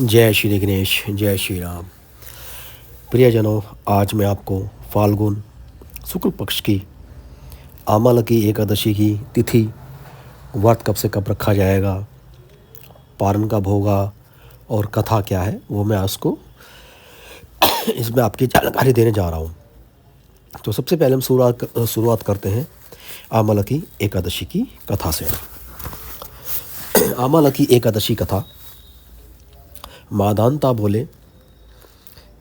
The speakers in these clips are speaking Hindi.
जय श्री गणेश, जय श्री राम। प्रियजनों, आज मैं आपको फाल्गुन शुक्ल पक्ष की आमलकी एकादशी की तिथि, व्रत कब से कब रखा जाएगा, पारण कब होगा और कथा क्या है, वो मैं उसको इसमें आपकी जानकारी देने जा रहा हूँ। तो सबसे पहले हम शुरुआत करते हैं आमलकी एकादशी की कथा से। आमलकी एकादशी कथा। मादांता बोले,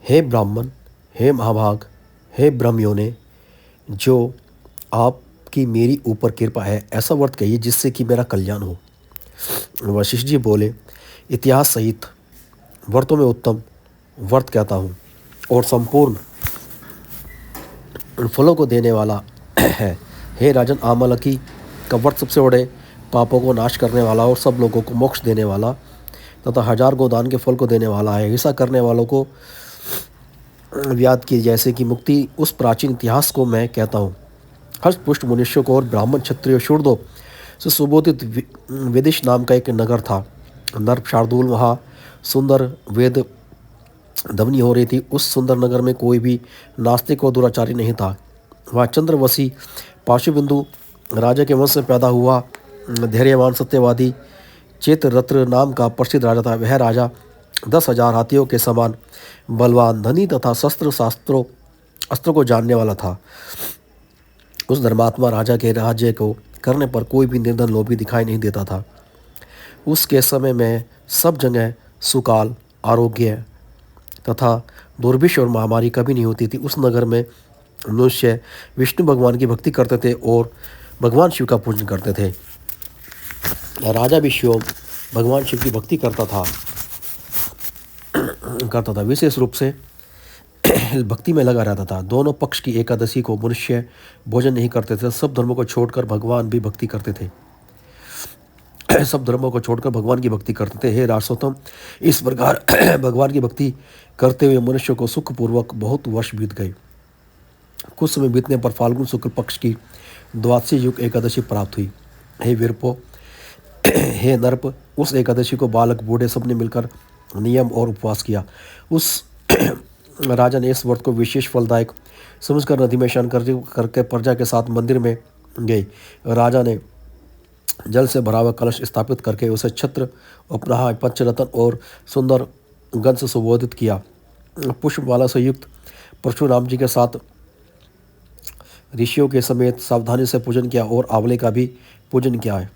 हे ब्राह्मण, हे महाभाग, हे ब्रह्मयोने, जो आपकी मेरी ऊपर कृपा है, ऐसा व्रत कहिए जिससे कि मेरा कल्याण हो। वशिष्ठ जी बोले, इतिहास सहित व्रतों में उत्तम व्रत कहता हूँ और संपूर्ण फलों को देने वाला है। हे राजन, आमलकी का व्रत सबसे बड़े पापों को नाश करने वाला और सब लोगों को मोक्ष देने वाला तथा 1000 गोदान के फल को देने वाला है। ऐसा करने वालों को याद की जैसे कि मुक्ति। उस प्राचीन इतिहास को मैं कहता हूँ। हर्षपुष्ट मनुष्यों को और ब्राह्मण क्षत्रिय शूद्रों से सुबोधित विदिश नाम का एक नगर था। नर्प शार्दूल वहाँ सुंदर वेद ध्वनि हो रही थी। उस सुंदर नगर में कोई भी नास्तिक और दुराचारी नहीं था। वहाँ चंद्रवशी पाशुबिंदु राजा के वंश से पैदा हुआ धैर्यवान सत्यवादी चेतरत्र नाम का प्रसिद्ध राजा था। वह राजा 10,000 हाथियों के समान बलवान, धनी तथा अस्त्रों को जानने वाला था। उस धर्मात्मा राजा के राज्य को करने पर कोई भी निर्धन लोभी दिखाई नहीं देता था। उसके समय में सब जगह सुकाल, आरोग्य तथा दुर्भिक्ष और महामारी कभी नहीं होती थी। उस नगर में मनुष्य विष्णु भगवान की भक्ति करते थे और भगवान शिव का पूजन करते थे। राजा भी शिव भगवान शिव की भक्ति करता था। विशेष रूप से भक्ति में लगा रहता था। दोनों पक्ष की एकादशी को मनुष्य भोजन नहीं करते थे। सब धर्मों को छोड़कर भगवान भी भक्ति करते थे। सब धर्मों को छोड़कर भगवान की भक्ति करते थे। हे राजोत्तम, इस प्रकार भगवान की भक्ति करते हुए मनुष्य को सुखपूर्वक बहुत वर्ष बीत गए। कुछ समय बीतने पर फाल्गुन शुक्ल पक्ष की द्वादशी युग एकादशी प्राप्त हुई। हे वीरपो, हे नरप, उस एकादशी को बालक बूढ़े सबने मिलकर नियम और उपवास किया। उस राजा ने इस व्रत को विशेष फलदायक समझकर नदी में स्नान करके प्रजा के साथ मंदिर में गई। राजा ने जल से भरा हुआ कलश स्थापित करके उसे छत्र, उपहार, पंचरत्न और सुंदर गंध से सुबोधित किया। पुष्पमाला से युक्त परशुराम जी के साथ ऋषियों के समेत सावधानी से पूजन किया और आंवले का भी पूजन किया है।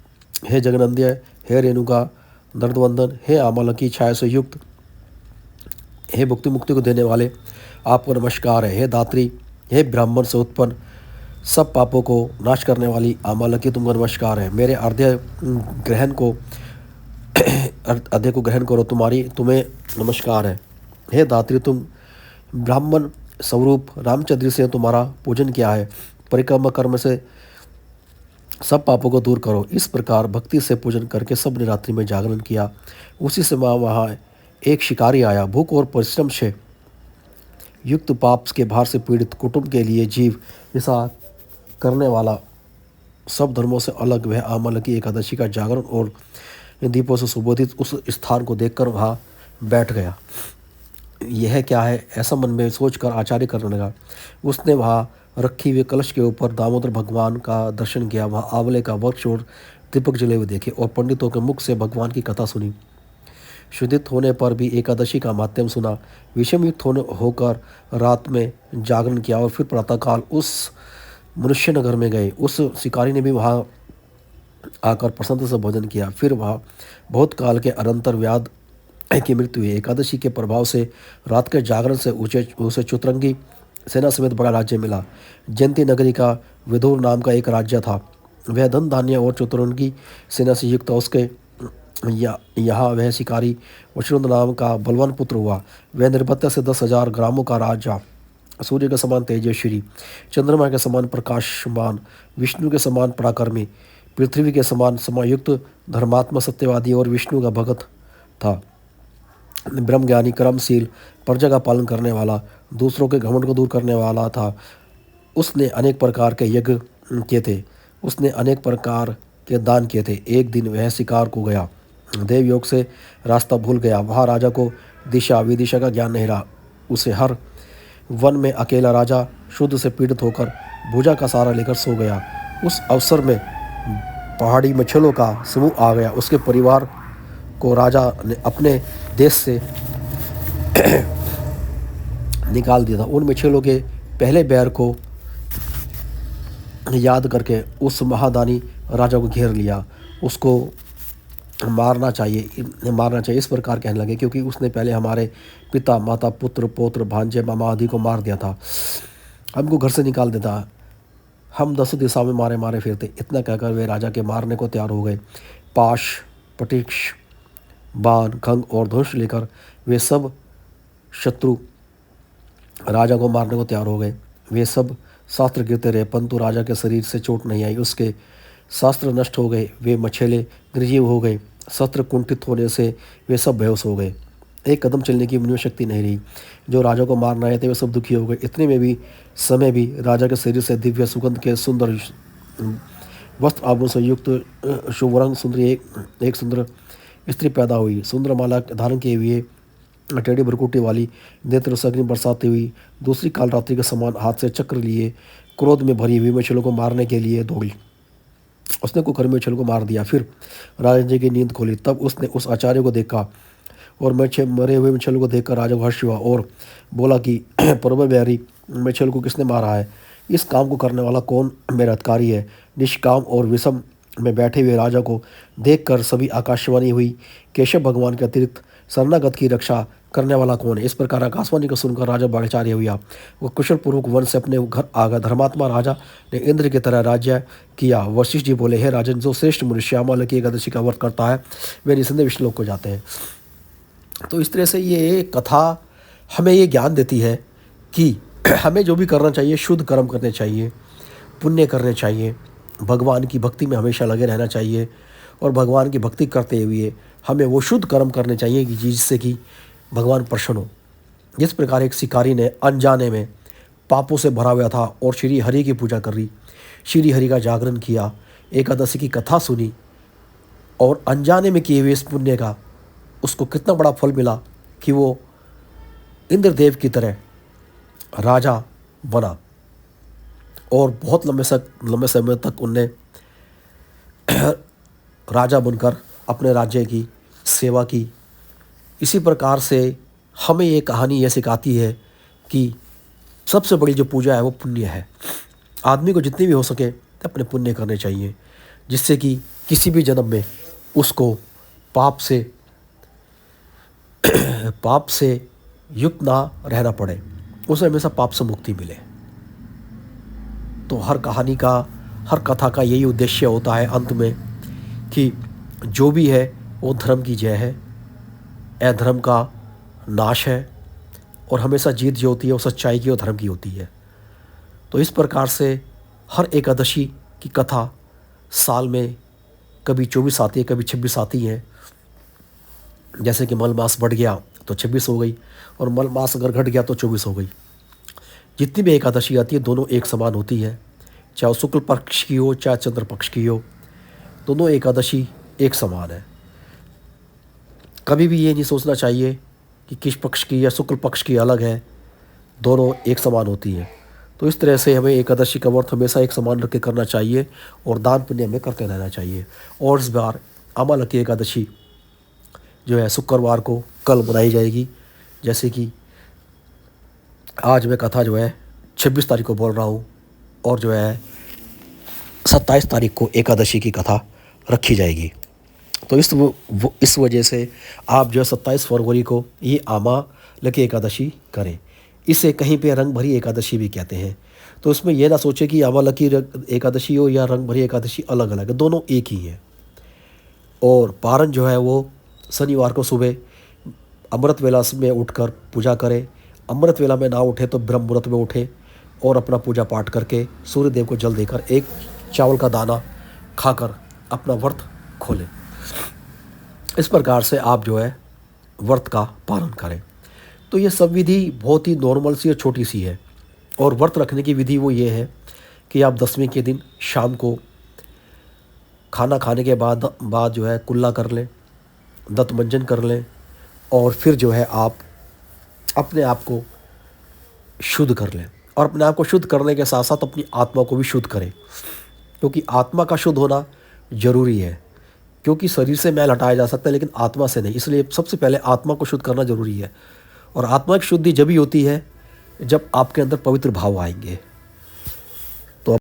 हे जगनंद्य, हे रेणुका दर्दवंदन, हे आमलकी छाया से युक्त, हे भुक्ति मुक्ति को देने वाले, आपको नमस्कार है। हे दात्री, हे ब्राह्मण से उत्पन्न सब पापों को नाश करने वाली आमलकी, तुमको नमस्कार है। मेरे अर्ध्य को ग्रहण करो, तुम्हें नमस्कार है। हे दात्री, तुम ब्राह्मण स्वरूप रामचंद्र से तुम्हारा पूजन किया है। परिक्रमा कर्म से सब पापों को दूर करो। इस प्रकार भक्ति से पूजन करके सब ने रात्रि में जागरण किया। उसी समय वहाँ एक शिकारी आया। भूख और परिश्रम से युक्त पाप के भार से पीड़ित कुटुंब के लिए जीव हिंसा करने वाला, सब धर्मों से अलग वह आमलकी एकादशी का जागरण और दीपों से सुबोधित उस स्थान को देखकर वहाँ बैठ गया। यह क्या है, ऐसा मन में सोचकर आचार्य करने लगा। उसने वहाँ रखी हुए कलश के ऊपर दामोदर भगवान का दर्शन किया। वहाँ आंवले का वृक्ष और दीपक जले हुए देखे और पंडितों के मुख से भगवान की कथा सुनी। शुद्धित होने पर भी एकादशी का माध्यम सुना। विषमयुक्त होकर रात में जागरण किया और फिर प्रातःकाल उस मनुष्य नगर में गए। उस शिकारी ने भी वहाँ आकर प्रसन्नता से भोजन किया। फिर वहाँ बहुत काल के अनंतर व्याध की मृत्यु हुई। एकादशी के प्रभाव से रात के जागरण से उसे चतुरंगी सेना समेत बड़ा राज्य मिला। जयंती नगरी का विदुर नाम का एक राज्य था। वह धन धान्य और चतुरंगी सेना से युक्त था। उसके यहाँ वह शिकारी वशुंध नाम का बलवान पुत्र हुआ। वह निर्भत्या से 10,000 ग्रामों का राजा, सूर्य के समान तेजस्वी, चंद्रमा के समान प्रकाशमान, विष्णु के समान पराक्रमी, पृथ्वी के समान समायुक्त, धर्मात्मा, सत्यवादी और विष्णु का भगत था। ब्रह्मज्ञानी, कर्मशील, प्रजा का पालन करने वाला, दूसरों के घमंड को दूर करने वाला था। उसने अनेक प्रकार के यज्ञ किए थे। उसने अनेक प्रकार के दान किए थे। एक दिन वह शिकार को गया। देव योग से रास्ता भूल गया। वहाँ राजा को दिशा विदिशा का ज्ञान नहीं रहा। उसे हर वन में अकेला राजा शुद्ध से पीड़ित होकर भुजा का सहारा लेकर सो गया। उस अवसर में पहाड़ी मछलों का समूह आ गया। उसके परिवार को राजा ने अपने देश से निकाल दिया था। उन मछलों के पहले बैर को याद करके उस महादानी राजा को घेर लिया। उसको मारना चाहिए इस प्रकार कहने लगे, क्योंकि उसने पहले हमारे पिता माता पुत्र पौत्र भांजे मामा आदि को मार दिया था, हमको घर से निकाल देता, हम 10 दिशाओं में मारे मारे फिरते। इतना कहकर वे राजा के मारने को तैयार हो गए। पाश पटिक्ष बाण खंग और धनुष लेकर वे सब शत्रु राजा को मारने को तैयार हो गए। वे सब शास्त्र गिरते रहे, परंतु राजा के शरीर से चोट नहीं आई। उसके शास्त्र नष्ट हो गए, वे मछेले निर्जीव हो गए। शस्त्र कुंठित होने से वे सब बेहोश हो गए। एक कदम चलने की उनमें शक्ति नहीं रही। जो राजा को मारना आए थे वे सब दुखी हो गए। इतने में भी समय भी राजा के शरीर से दिव्य सुगंध के सुंदर वस्त्र आभूषण से युक्त शुभरंग सुंदरी एक सुंदर स्त्री पैदा हुई। सुंदर माला धारण किए हुए टेढ़ी भरकुटी वाली नेत्र से अग्नि बरसाती हुई, दूसरी काल रात्रि के समान हाथ से चक्र लिए क्रोध में भरी हुई मछलियों को मारने के लिए दौड़ी। उसने कुकर में मछलियों को मार दिया। फिर राजा जी की नींद खोली। तब उसने उस आचार्य को देखा और मरे हुए मछलियों को देखकर राजा को हर्ष हुआ और बोला कि परम बिहारी, मछलियों को किसने मारा है? इस काम को करने वाला कौन मेरा अधिकारी है? निष्काम और विषम में बैठे हुए राजा को देखकर सभी आकाशवाणी हुई, केशव भगवान के अतिरिक्त शरणागत की रक्षा करने वाला कौन है? इस प्रकार आकाशवाणी को सुनकर राजा भाग्यचार्य हुआ। वो कुशल पूर्वक वन से अपने घर आ गया। धर्मात्मा राजा ने इंद्र की तरह राज्य किया। वशिष्ठ जी बोले, हे राजन, जो श्रेष्ठ मनुष्य अमावस्या की एकादशी का व्रत करता है वे निसंदेह विष्णुलोक को जाते हैं। तो इस तरह से ये कथा हमें ये ज्ञान देती है कि हमें जो भी करना चाहिए शुद्ध कर्म करने चाहिए, पुण्य करने चाहिए, भगवान की भक्ति में हमेशा लगे रहना चाहिए और भगवान की भक्ति करते हुए हमें वो शुद्ध कर्म करने चाहिए कि जिससे कि भगवान प्रसन्न हो। जिस प्रकार एक शिकारी ने अनजाने में पापों से भरा हुआ था और श्री हरि की पूजा कर रही, श्री हरि का जागरण किया, एकादशी की कथा सुनी और अनजाने में किए हुए इस पुण्य का उसको कितना बड़ा फल मिला कि वो इंद्रदेव की तरह राजा बना और बहुत लंबे समय तक उनने राजा बनकर अपने राज्य की सेवा की। इसी प्रकार से हमें ये कहानी यह सिखाती है कि सबसे बड़ी जो पूजा है वो पुण्य है। आदमी को जितनी भी हो सके अपने पुण्य करने चाहिए, जिससे कि किसी भी जन्म में उसको पाप से युक्त ना रहना पड़े, उसे हमेशा पाप से मुक्ति मिले। तो हर कहानी का, हर कथा का यही उद्देश्य होता है अंत में कि जो भी है वो धर्म की जय है, अधर्म का नाश है और हमेशा जीत जो होती है वो सच्चाई की और धर्म की होती है। तो इस प्रकार से हर एकादशी की कथा साल में कभी 24 आती है, कभी 26 आती है। जैसे कि मल मास बढ़ गया तो 26 हो गई और मल मास अगर घट गया तो 24 हो गई। जितनी भी एकादशी आती है दोनों एक समान होती है, चाहे वो शुक्ल पक्ष की हो चाहे चंद्र पक्ष की हो, दोनों एकादशी एक समान है। कभी भी ये नहीं सोचना चाहिए कि किस पक्ष की या शुक्ल पक्ष की अलग है, दोनों एक समान होती है। तो इस तरह से हमें एकादशी का व्रत हमेशा एक समान रख के करना चाहिए और दान पुण्य हमें करते रहना चाहिए। और इस बार अमावस्या की एकादशी जो है शुक्रवार को कल मनाई जाएगी। जैसे कि आज मैं कथा जो है 26 तारीख को बोल रहा हूँ और जो है 27 तारीख को एकादशी की कथा रखी जाएगी। तो इस वजह से आप जो है 27 फरवरी को ये अमावस्या की एकादशी करें। इसे कहीं पे रंग भरी एकादशी भी कहते हैं। तो इसमें यह ना सोचे कि अमावस्या की एकादशी हो या रंग भरी एकादशी अलग अलग है, दोनों एक ही है। और पारण जो है वो शनिवार को सुबह अमृत वेला में उठकर पूजा करें। अमृत वेला में ना उठे तो ब्रह्म मुहूर्त में उठे और अपना पूजा पाठ करके सूर्य देव को जल देकर एक चावल का दाना खाकर अपना व्रत खोलें। इस प्रकार से आप जो है व्रत का पालन करें। तो ये सब विधि बहुत ही नॉर्मल सी और छोटी सी है। और व्रत रखने की विधि वो ये है कि आप 10वीं के दिन शाम को खाना खाने के बाद जो है कुल्ला कर लें दंतमंजन कर लें और फिर जो है आप अपने आप को शुद्ध कर लें। और अपने आप को शुद्ध करने के साथ साथ अपनी आत्मा को भी शुद्ध करें, क्योंकि आत्मा का शुद्ध होना ज़रूरी है। क्योंकि शरीर से मैल हटाया जा सकता है लेकिन आत्मा से नहीं, इसलिए सबसे पहले आत्मा को शुद्ध करना ज़रूरी है। और आत्मा की शुद्धि जब ही होती है जब आपके अंदर पवित्र भाव आएंगे।